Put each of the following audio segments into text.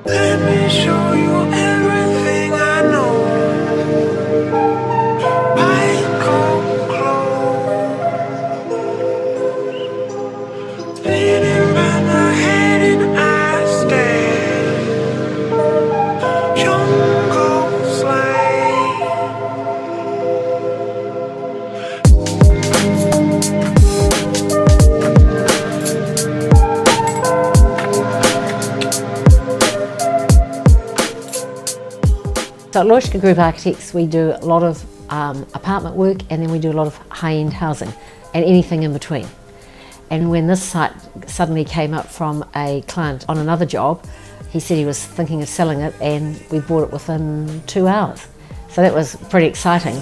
Let me show you everything I know. White coat clothes, spinning round my head and I stare. Jungle slide. So at Leuschke Group Architects we do a lot of apartment work, and then we do a lot of high-end housing and anything in between. And when this site suddenly came up from a client on another job, he said he was thinking of selling it, and we bought it within 2 hours. So that was pretty exciting.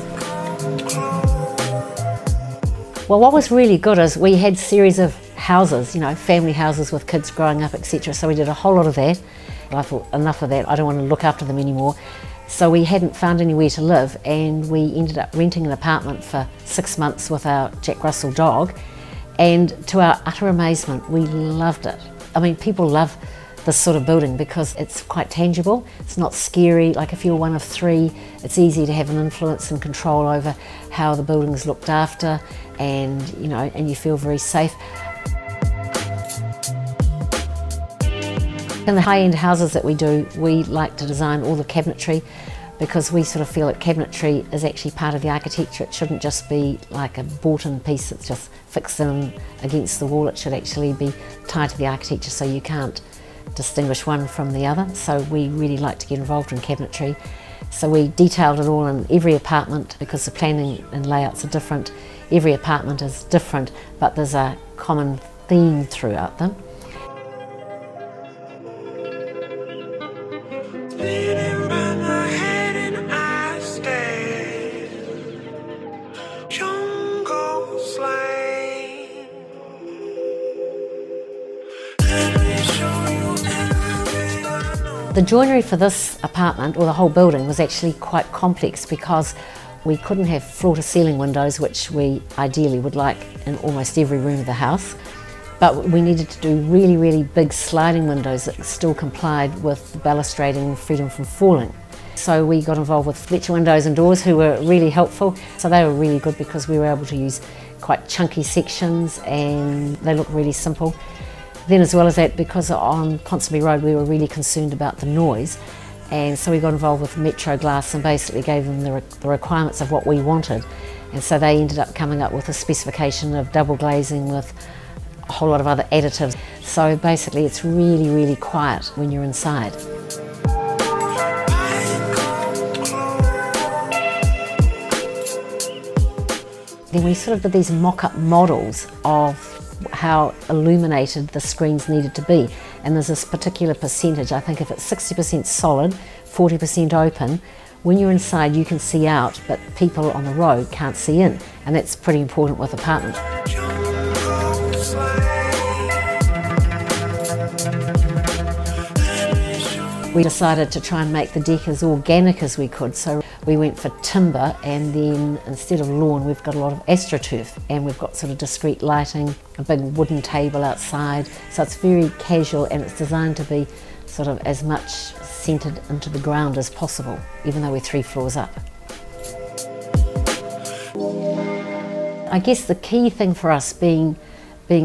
Well, what was really good is we had a series of houses, you know, family houses with kids growing up, etc. So we did a whole lot of that. And I thought, enough of that, I don't want to look after them anymore. So we hadn't found anywhere to live, and we ended up renting an apartment for 6 months with our Jack Russell dog, and to our utter amazement we loved it. I mean, people love this sort of building because it's quite tangible, it's not scary. Like if you're one of 3, it's easy to have an influence and control over how the building's looked after, and you know, and you feel very safe. In the high-end houses that we do, we like to design all the cabinetry, because we sort of feel that cabinetry is actually part of the architecture. It shouldn't just be like a bought-in piece that's just fixed in against the wall. It should actually be tied to the architecture, so you can't distinguish one from the other. So we really like to get involved in cabinetry. So we detailed it all in every apartment, because the planning and layouts are different. Every apartment is different, but there's a common theme throughout them. The joinery for this apartment, or the whole building, was actually quite complex, because we couldn't have floor-to-ceiling windows, which we ideally would like in almost every room of the house. But we needed to do really, really big sliding windows that still complied with the balustrading freedom from falling. So we got involved with Fletcher windows and doors, who were really helpful. So they were really good because we were able to use quite chunky sections, and they look really simple. Then, as well as that, because on Ponsonby Road we were really concerned about the noise, and so we got involved with Metro Glass and basically gave them the requirements of what we wanted. And so they ended up coming up with a specification of double glazing with a whole lot of other additives. So basically it's really, really quiet when you're inside. Then we sort of did these mock-up models of how illuminated the screens needed to be, and there's this particular percentage. I think if it's 60% solid, 40% open, when you're inside you can see out, but people on the road can't see in, and that's pretty important with apartments. We decided to try and make the deck as organic as we could, so we went for timber, and then instead of lawn we've got a lot of astroturf, and we've got sort of discreet lighting, a big wooden table outside, so it's very casual, and it's designed to be sort of as much centred into the ground as possible, even though we're 3 floors up. I guess the key thing for us being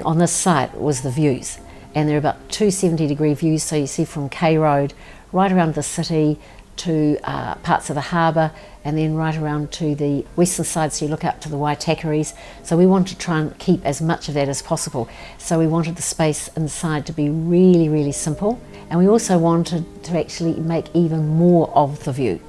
on this site was the views, and there are about 2 70-degree views, so you see from K Road right around the city to parts of the harbour, and then right around to the western side, so you look out to the Waitakaries. So we wanted to try and keep as much of that as possible. So we wanted the space inside to be really, really simple, and we also wanted to actually make even more of the view.